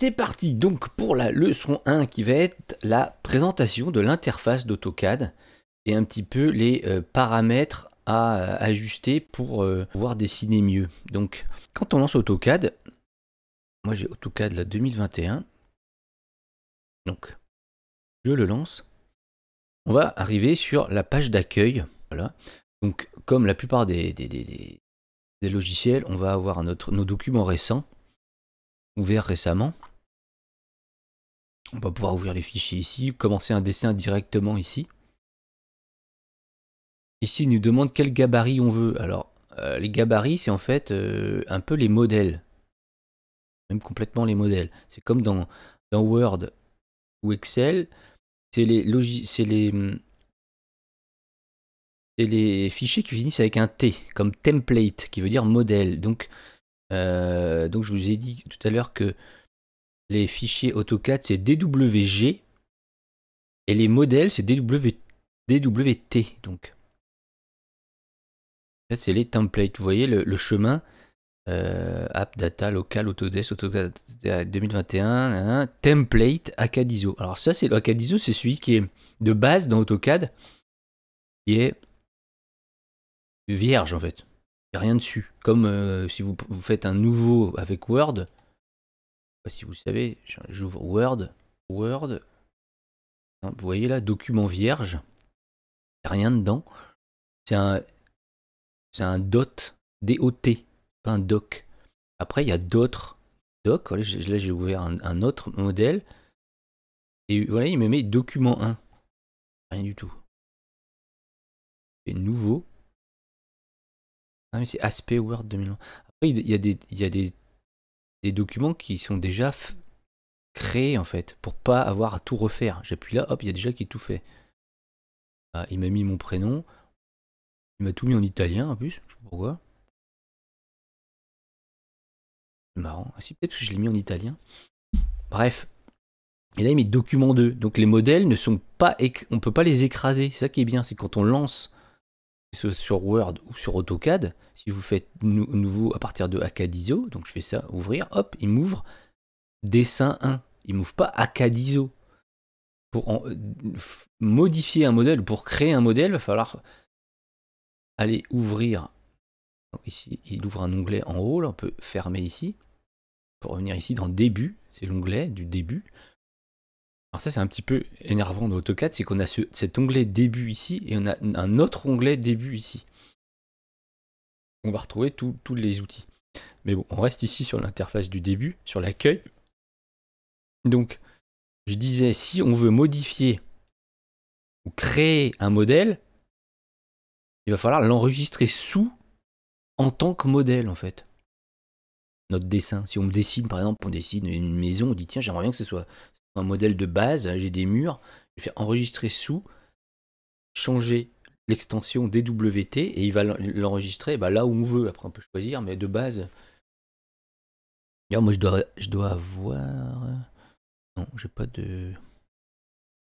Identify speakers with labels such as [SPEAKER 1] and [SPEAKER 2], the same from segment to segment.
[SPEAKER 1] C'est parti donc pour la leçon 1 qui va être la présentation de l'interface d'AutoCAD et un petit peu les paramètres à ajuster pour pouvoir dessiner mieux. Donc quand on lance AutoCAD, moi j'ai AutoCAD la 2021, donc je le lance, on va arriver sur la page d'accueil. Voilà. Donc comme la plupart des logiciels, on va avoir nos documents récents, ouverts récemment. On va pouvoir ouvrir les fichiers ici, commencer un dessin directement ici. Ici, il nous demande quel gabarit on veut. Alors, les gabarits, c'est en fait un peu les modèles. Même complètement les modèles. C'est comme dans Word ou Excel. C'est les fichiers qui finissent avec un T, comme template, qui veut dire modèle. Donc je vous ai dit tout à l'heure que les fichiers AutoCAD, c'est DWG. Et les modèles, c'est DWT. Donc, en fait, c'est les templates. Vous voyez le chemin. App, data, local, Autodesk, AutoCAD 2021, template, Acadiso. Alors ça, c'est l'Acadiso, c'est celui qui est de base dans AutoCAD, qui est vierge en fait. Il n'y a rien dessus. Comme si vous faites un nouveau avec Word. Je sais pas si vous savez, j'ouvre Word. Hein, vous voyez là, document vierge. Il n'y a rien dedans. C'est un dot, D-O-T, pas un doc. Après, il y a d'autres docs. Voilà, là, j'ai ouvert un autre modèle. Et voilà, il me met document 1. Rien du tout. C'est nouveau. Ah, mais c'est aspect Word 2020. Après, il y a des documents qui sont déjà créés, en fait, pour pas avoir à tout refaire. J'appuie là, hop, il y a déjà qui est tout fait. Ah, il m'a mis mon prénom. Il m'a tout mis en italien, en plus. Je sais pas pourquoi. C'est marrant. Ah, si, peut-être que je l'ai mis en italien. Bref. Et là, il met document 2. Donc, les modèles ne sont pas... On peut pas les écraser. C'est ça qui est bien. C'est quand on lance sur Word ou sur AutoCAD, si vous faites nouveau à partir de Acadiso, donc je fais ça, ouvrir, hop, il m'ouvre dessin 1. Il m'ouvre pas Acadiso. Pour modifier un modèle, pour créer un modèle, il va falloir aller ouvrir. Donc ici, il ouvre un onglet en haut, là, on peut fermer ici. Pour revenir ici dans début, c'est l'onglet du début. Alors ça, c'est un petit peu énervant dans AutoCAD, c'est qu'on a cet onglet début ici et on a un autre onglet début ici. On va retrouver tous les outils. Mais bon, on reste ici sur l'interface du début, sur l'accueil. Donc, je disais, si on veut modifier ou créer un modèle, il va falloir l'enregistrer sous en tant que modèle, en fait. Notre dessin. Si on me dessine, par exemple, on dessine une maison, on dit, tiens, j'aimerais bien que ce soit un modèle de base, j'ai des murs, je vais faire enregistrer sous, changer l'extension DWT, et il va l'enregistrer là où on veut. Après, on peut choisir, mais de base... D'ailleurs, moi, je dois avoir... Non, j'ai pas de...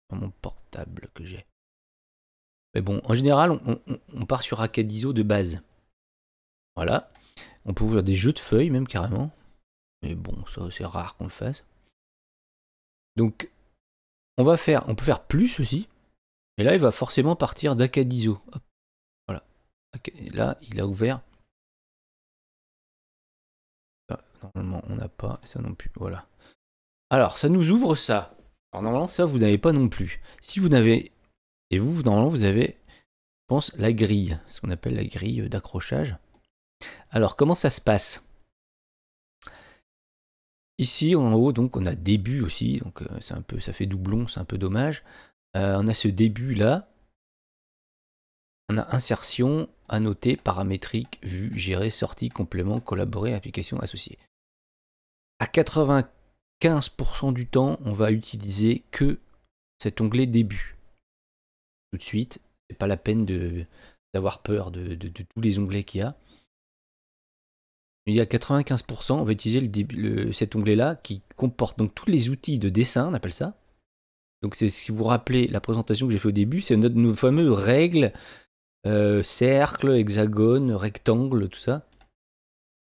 [SPEAKER 1] Dans mon portable que j'ai. Mais bon, en général, on part sur Acadiso de base. Voilà. On peut ouvrir des jeux de feuilles, même carrément. Mais bon, ça, c'est rare qu'on le fasse. Donc, on peut faire plus aussi. Et là, il va forcément partir d'Acadiso. Voilà. Là, il a ouvert... Normalement, on n'a pas ça non plus. Voilà. Alors, ça nous ouvre ça. Alors, normalement, ça, vous n'avez pas non plus. Si vous n'avez... Et vous, normalement, vous avez, je pense, la grille. Ce qu'on appelle la grille d'accrochage. Alors, comment ça se passe? Ici, en haut, donc, on a début aussi. Donc, c'est un peu, ça fait doublon, c'est un peu dommage. On a ce début-là. On a insertion, annoté, paramétrique, vue, gérer, sortie, complément, collaborer, application associée. À 95% du temps, on va utiliser que cet onglet début. Tout de suite, c'est pas la peine d'avoir peur de tous les onglets qu'il y a. Il y a 95%, on va utiliser cet onglet-là qui comporte donc tous les outils de dessin, on appelle ça. Donc c'est si vous vous rappelez la présentation que j'ai fait au début, c'est nos fameuses règles, cercle, hexagone, rectangle, tout ça.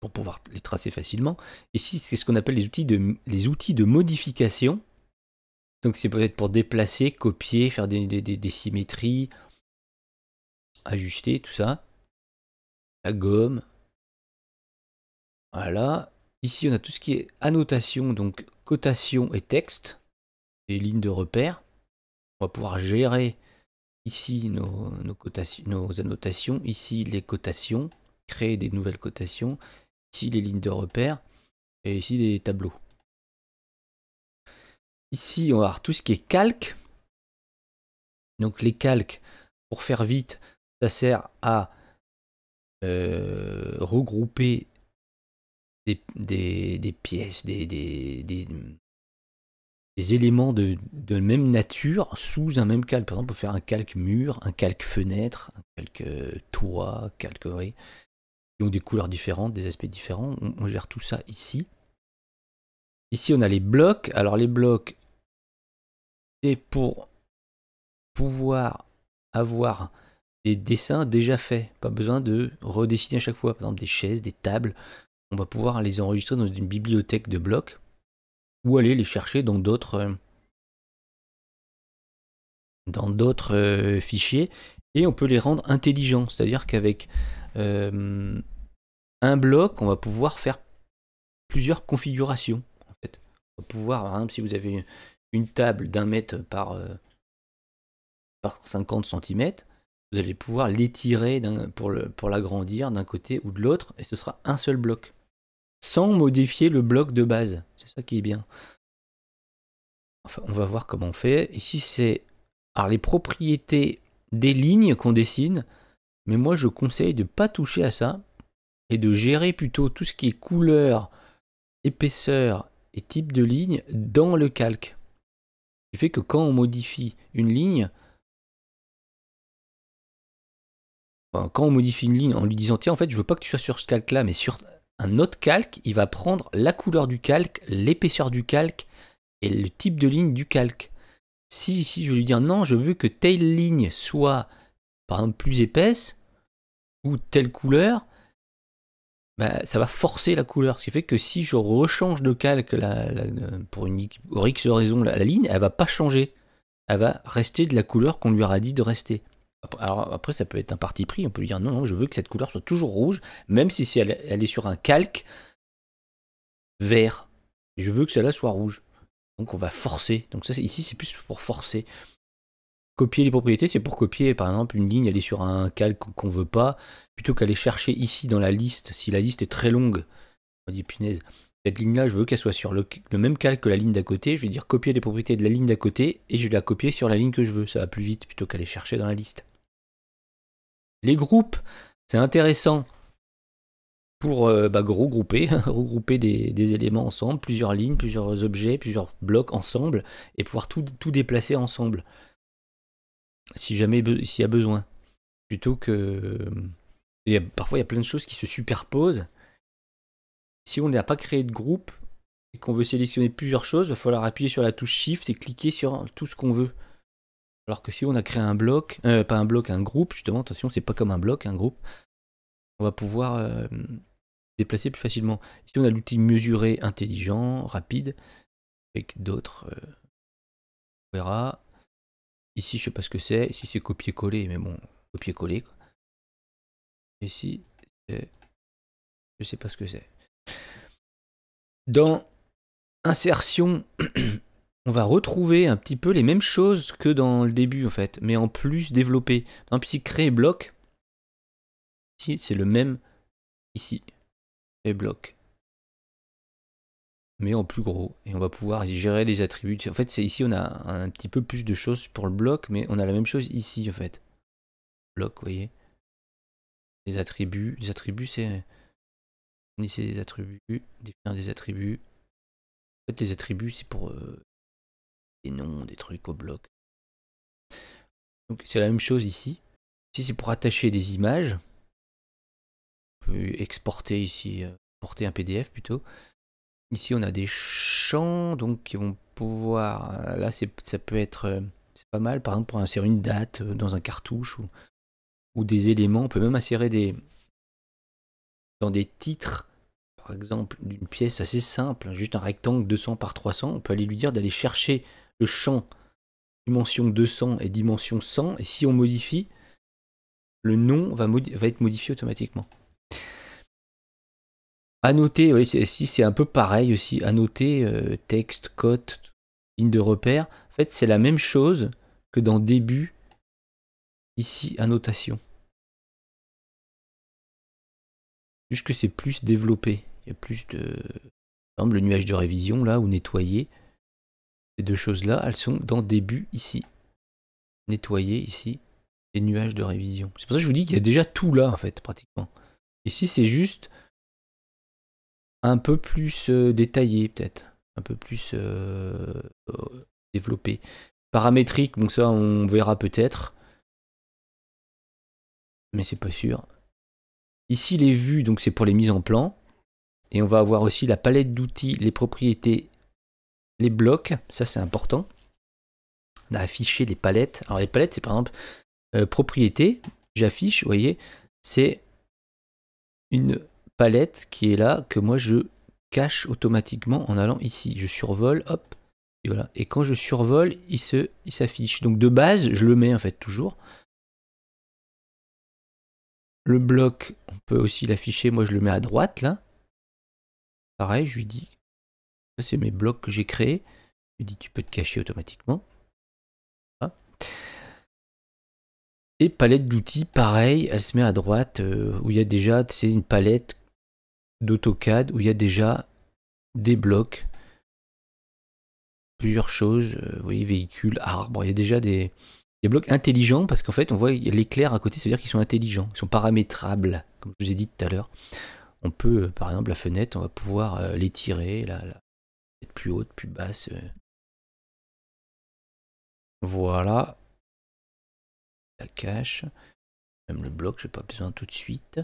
[SPEAKER 1] pour pouvoir les tracer facilement. Ici, c'est ce qu'on appelle les outils de modification. Donc c'est peut-être pour déplacer, copier, faire des symétries, ajuster, tout ça. La gomme. Voilà. Ici, on a tout ce qui est annotation, donc cotation et texte, les lignes de repère. On va pouvoir gérer ici nos annotations, ici les cotations, créer des nouvelles cotations, ici les lignes de repère, et ici des tableaux. Ici, on va avoir tout ce qui est calque. Donc les calques, pour faire vite, ça sert à regrouper des pièces, des éléments de même nature sous un même calque. Par exemple, on peut faire un calque mur, un calque fenêtre, un calque toit, calque qui ont des couleurs différentes, des aspects différents. On gère tout ça ici. Ici, on a les blocs. Alors les blocs, c'est pour pouvoir avoir des dessins déjà faits. Pas besoin de redessiner à chaque fois. Par exemple, des chaises, des tables. On va pouvoir les enregistrer dans une bibliothèque de blocs ou aller les chercher dans d'autres fichiers, et on peut les rendre intelligents. C'est-à-dire qu'avec un bloc, on va pouvoir faire plusieurs configurations. En fait. On va pouvoir, par exemple, si vous avez une table d'1 mètre par 50 cm, vous allez pouvoir l'étirer pour l'agrandir d'un côté ou de l'autre, et ce sera un seul bloc, sans modifier le bloc de base. C'est ça qui est bien. Enfin, on va voir comment on fait. Ici, c'est les propriétés des lignes qu'on dessine, mais moi, je conseille de ne pas toucher à ça et de gérer plutôt tout ce qui est couleur, épaisseur et type de ligne dans le calque. Ce qui fait que quand on modifie une ligne, en lui disant tiens, en fait, je veux pas que tu sois sur ce calque-là, mais sur un autre calque, il va prendre la couleur du calque, l'épaisseur du calque et le type de ligne du calque. Si ici je vais lui dire non, je veux que telle ligne soit par exemple plus épaisse ou telle couleur, ça va forcer la couleur. Ce qui fait que si je rechange de calque pour X raison, la ligne, elle va pas changer. Elle va rester de la couleur qu'on lui aura dit de rester. Alors après, ça peut être un parti pris. On peut lui dire non, je veux que cette couleur soit toujours rouge, même si elle est sur un calque vert. Je veux que celle-là soit rouge. Donc on va forcer. Donc ça, ici, c'est plus pour forcer. Copier les propriétés, c'est pour copier, par exemple, une ligne, elle est sur un calque qu'on veut pas, plutôt qu'aller chercher ici dans la liste. Si la liste est très longue, on dit punaise, cette ligne-là, je veux qu'elle soit sur le même calque que la ligne d'à côté. Je vais dire copier les propriétés de la ligne d'à côté et je vais la copier sur la ligne que je veux. Ça va plus vite plutôt qu'aller chercher dans la liste. Les groupes, c'est intéressant pour regrouper des éléments ensemble, plusieurs lignes, plusieurs objets, plusieurs blocs ensemble, et pouvoir tout déplacer ensemble. Si jamais s'il y a besoin. Plutôt que... parfois, il y a plein de choses qui se superposent. Si on n'a pas créé de groupe et qu'on veut sélectionner plusieurs choses, il va falloir appuyer sur la touche Shift et cliquer sur tout ce qu'on veut. Alors que si on a créé un bloc, pas un bloc, un groupe, justement, attention, c'est pas comme un bloc, un groupe, on va pouvoir déplacer plus facilement. Ici, on a l'outil mesurer intelligent, rapide, avec d'autres... on verra. Ici, je sais pas ce que c'est. Ici, c'est copier-coller, mais bon, copier-coller. Ici, je sais pas ce que c'est. Dans insertion, on va retrouver un petit peu les mêmes choses que dans le début, en fait, mais en plus développé. Par exemple, ici, créer bloc. Ici, c'est le même ici. Créer bloc. Mais en plus gros. Et on va pouvoir gérer les attributs. En fait, c'est ici, on a un petit peu plus de choses pour le bloc, mais on a la même chose ici, en fait. Bloc, vous voyez. Les attributs. Les attributs, c'est... Fournissez des attributs. Définir des attributs. En fait, les attributs, c'est pour des noms, des trucs au bloc. Donc, c'est la même chose ici. Ici, c'est pour attacher des images. On peut exporter ici, porter un PDF plutôt. Ici, on a des champs, donc qui vont pouvoir... Là, ça peut être... c'est pas mal, par exemple, pour insérer une date dans un cartouche ou des éléments. On peut même insérer dans des titres par exemple, d'une pièce assez simple, juste un rectangle 200 par 300, on peut aller lui dire d'aller chercher le champ dimension 200 et dimension 100, et si on modifie, le nom va être modifié automatiquement. Annoter, oui, ici c'est un peu pareil aussi. Annoter, texte, code, ligne de repère. En fait, c'est la même chose que dans début, ici, annotation. Juste que c'est plus développé. Il y a plus de... Par exemple, le nuage de révision, là, ou nettoyer. Ces deux choses-là, elles sont dans début, ici. Nettoyer, ici. Et nuages de révision. C'est pour ça que je vous dis qu'il y a déjà tout là, en fait, pratiquement. Ici, c'est juste un peu plus détaillé, peut-être. Un peu plus développé. Paramétrique, donc ça, on verra peut-être. Mais c'est pas sûr. Ici, les vues, donc c'est pour les mises en plan. Et on va avoir aussi la palette d'outils, les propriétés, les blocs. Ça, c'est important. On a affiché les palettes. Alors, les palettes, c'est par exemple propriété. J'affiche, vous voyez, c'est une palette qui est là, que moi, je cache automatiquement en allant ici. Je survole, hop, et voilà. Et quand je survole, il s'affiche. Donc, de base, je le mets, en fait, toujours. Le bloc, on peut aussi l'afficher. Moi, je le mets à droite, là. Pareil, je lui dis, ça c'est mes blocs que j'ai créés. Je lui dis, tu peux te cacher automatiquement. Voilà. Et palette d'outils, pareil, elle se met à droite, où il y a déjà, c'est une palette d'AutoCAD, où il y a déjà des blocs. Plusieurs choses, vous voyez, véhicules, arbres, il y a déjà des blocs intelligents, parce qu'en fait, on voit l'éclair à côté, ça veut dire qu'ils sont intelligents, ils sont paramétrables, comme je vous ai dit tout à l'heure. On peut, par exemple, la fenêtre, on va pouvoir l'étirer, la être plus haute, plus basse. Voilà. La cache. Même le bloc, je n'ai pas besoin tout de suite.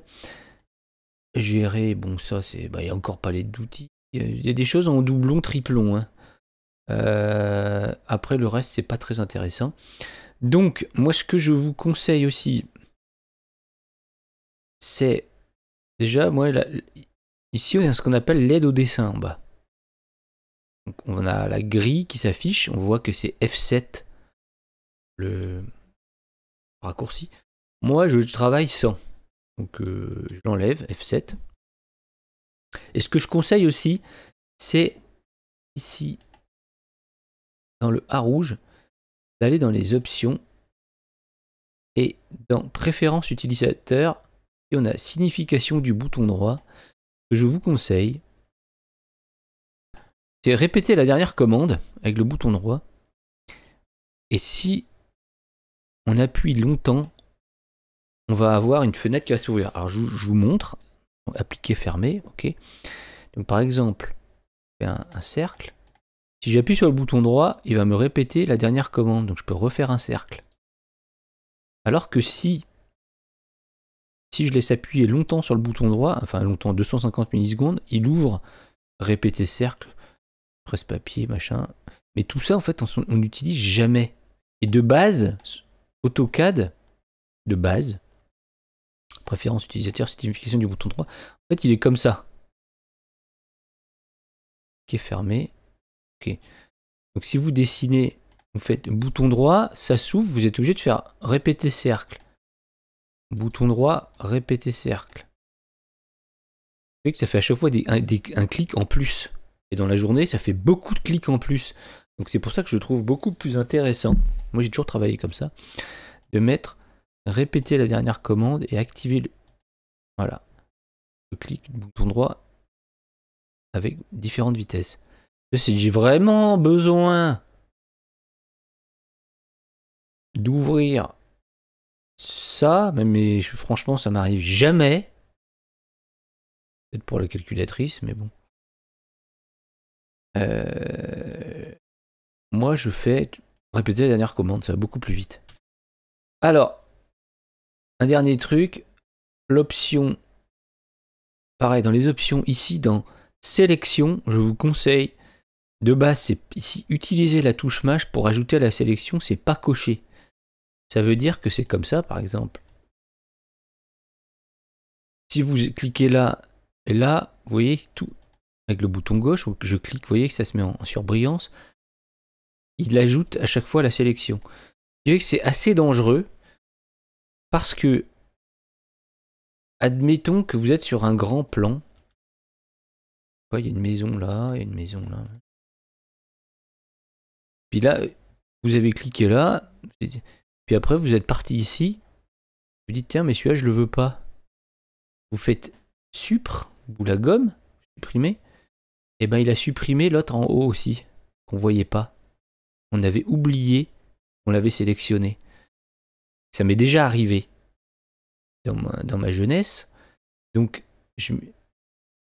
[SPEAKER 1] Gérer, bon, ça, c'est. Bah, il n'y a encore pas les d'outils. Il y a des choses en doublon, triplon. Hein. Après, le reste, c'est pas très intéressant. Donc, moi, ce que je vous conseille aussi, c'est. Déjà, moi, ici, on a ce qu'on appelle l'aide au dessin en bas. Donc, on a la grille qui s'affiche. On voit que c'est F7, le raccourci. Moi, je travaille sans. Donc, je l'enlève, F7. Et ce que je conseille aussi, c'est ici, dans le A rouge, d'aller dans les options et dans préférences utilisateur, et on a signification du bouton droit. Ce que je vous conseille, c'est répéter la dernière commande avec le bouton droit. Et si on appuie longtemps, on va avoir une fenêtre qui va s'ouvrir. Alors je vous montre. Appliquer, fermer, ok. Donc par exemple, un cercle. Si j'appuie sur le bouton droit, il va me répéter la dernière commande. Donc je peux refaire un cercle. Alors que si je laisse appuyer longtemps sur le bouton droit, enfin longtemps, 250 millisecondes, il ouvre répéter cercle, presse-papier, machin. Mais tout ça, en fait, on n'utilise jamais. Et de base, AutoCAD, de base, préférence utilisateur, signification du bouton droit, en fait, il est comme ça. Ok, fermé. Ok. Donc si vous dessinez, vous faites bouton droit, ça s'ouvre, vous êtes obligé de faire répéter cercle. Bouton droit, répéter cercle. Ça fait à chaque fois un clic en plus. Et dans la journée, ça fait beaucoup de clics en plus. Donc c'est pour ça que je trouve beaucoup plus intéressant, moi j'ai toujours travaillé comme ça, de mettre répéter la dernière commande et activer voilà, le clic du bouton droit avec différentes vitesses. Si j'ai vraiment besoin d'ouvrir ça, mais franchement ça m'arrive jamais. Peut-être pour la calculatrice, mais bon. Moi je fais répéter la dernière commande, ça va beaucoup plus vite. Alors, un dernier truc, l'option, pareil, dans les options ici, dans sélection, je vous conseille, de base, c'est ici, utiliser la touche mâche pour ajouter à la sélection, c'est pas coché. Ça veut dire que c'est comme ça, par exemple. Si vous cliquez là, et là, vous voyez, tout avec le bouton gauche, où je clique, vous voyez que ça se met en surbrillance. Il ajoute à chaque fois la sélection. Ce qui fait que c'est assez dangereux parce que, admettons que vous êtes sur un grand plan. Il y a une maison là, il y a une maison là. Puis là, vous avez cliqué là. Puis après, vous êtes parti ici. Vous dites, tiens, mais celui-là, je le veux pas. Vous faites suppr, ou la gomme, supprimer. Et ben, il a supprimé l'autre en haut aussi, qu'on voyait pas. On avait oublié qu'on l'avait sélectionné. Ça m'est déjà arrivé dans ma jeunesse. Donc,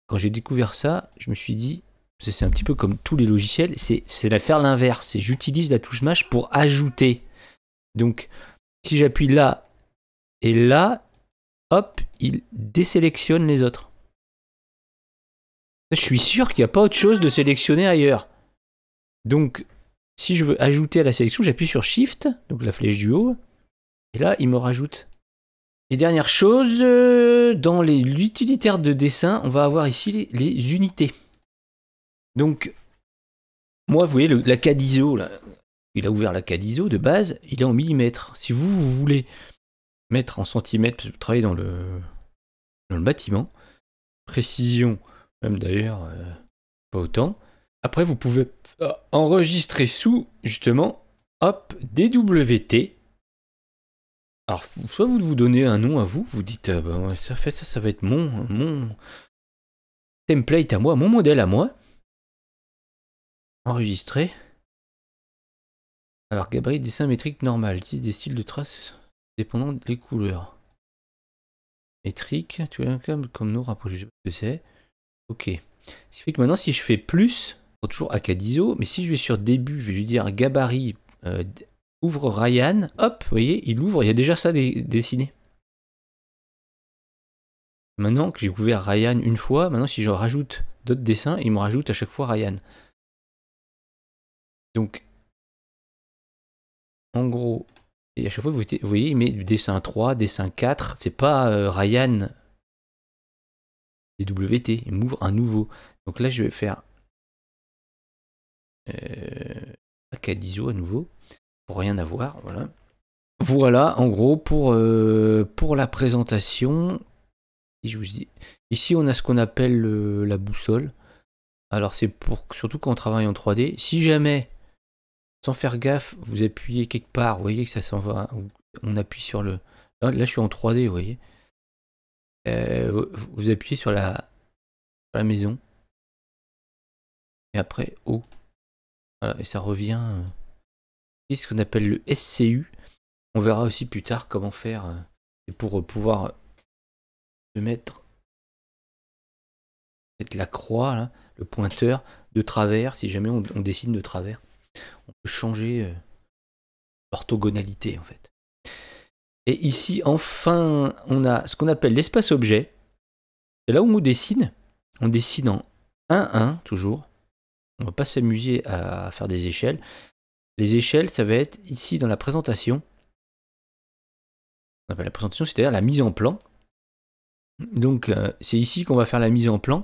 [SPEAKER 1] quand j'ai découvert ça, je me suis dit, c'est un petit peu comme tous les logiciels, c'est faire l'inverse. C'est j'utilise la touche Mâche pour ajouter. Donc, si j'appuie là et là, hop, il désélectionne les autres. Je suis sûr qu'il n'y a pas autre chose de sélectionner ailleurs. Donc, si je veux ajouter à la sélection, j'appuie sur Shift, donc la flèche du haut, et là, il me rajoute. Et dernière chose, dans l'utilitaire de dessin, on va avoir ici les unités. Donc, moi, vous voyez, la CAD ISO, là, il a ouvert la CAD ISO de base, il est en millimètres. Si vous voulez mettre en centimètres, parce que vous travaillez dans le bâtiment, précision, même d'ailleurs, pas autant. Après, vous pouvez enregistrer sous, justement, hop, DWT. Alors, soit vous donnez un nom à vous, vous dites, bah, ça va être mon template à moi, mon modèle à moi. Enregistrer. Alors, gabarit, dessin métrique normal, utilise des styles de traces dépendant des couleurs. Métrique, tu vois, comme nous rapprocher, je sais pas ce que c'est. Ok. Ce qui fait que maintenant, si je fais plus, toujours à CAD ISO, mais si je vais sur début, je vais lui dire gabarit, ouvre Ryan, hop, vous voyez, il ouvre, il y a déjà ça dessiné. Maintenant que j'ai ouvert Ryan une fois, maintenant si je rajoute d'autres dessins, il me rajoute à chaque fois Ryan. Donc, en gros, et à chaque fois, vous voyez, il met du dessin 3, dessin 4, c'est pas Ryan DWT, il m'ouvre un nouveau. Donc là, je vais faire CAD ISO à nouveau, pour rien avoir, voilà. Voilà, en gros, pour la présentation. Si je vous dis. Ici, on a ce qu'on appelle la boussole. Alors, c'est pour surtout quand on travaille en 3D. Si jamais, sans faire gaffe, vous appuyez quelque part, vous voyez que ça s'en va. On appuie sur le. Là, je suis en 3D, vous voyez. Vous appuyez sur la maison. Et après, haut. Voilà, et ça revient. C'est ce qu'on appelle le SCU. On verra aussi plus tard comment faire. Et pour pouvoir se mettre la croix, là, le pointeur de travers, si jamais on dessine de travers. On peut changer l'orthogonalité en fait. Et ici, enfin, on a ce qu'on appelle l'espace objet. C'est là où on dessine. On dessine en 1-1 toujours. On va pas s'amuser à faire des échelles. Les échelles, ça va être ici dans la présentation. On appelle la présentation, c'est-à-dire la mise en plan. Donc, c'est ici qu'on va faire la mise en plan.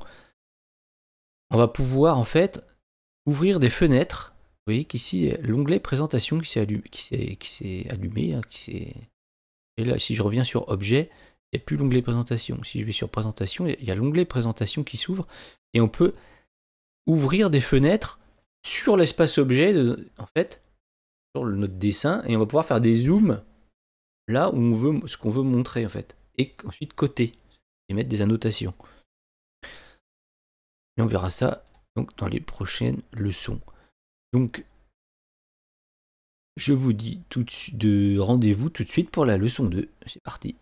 [SPEAKER 1] On va pouvoir en fait ouvrir des fenêtres. Vous voyez qu'ici, l'onglet présentation qui s'est allumé. Hein, et là, si je reviens sur objet, il n'y a plus l'onglet présentation. Si je vais sur présentation, il y a l'onglet présentation qui s'ouvre. Et on peut ouvrir des fenêtres sur l'espace objet, en fait, sur notre dessin. Et on va pouvoir faire des zooms là où on veut, ce qu'on veut montrer, en fait. Et ensuite côté. Et mettre des annotations. Et on verra ça donc, dans les prochaines leçons. Donc, je vous dis rendez-vous tout de suite pour la leçon 2. C'est parti.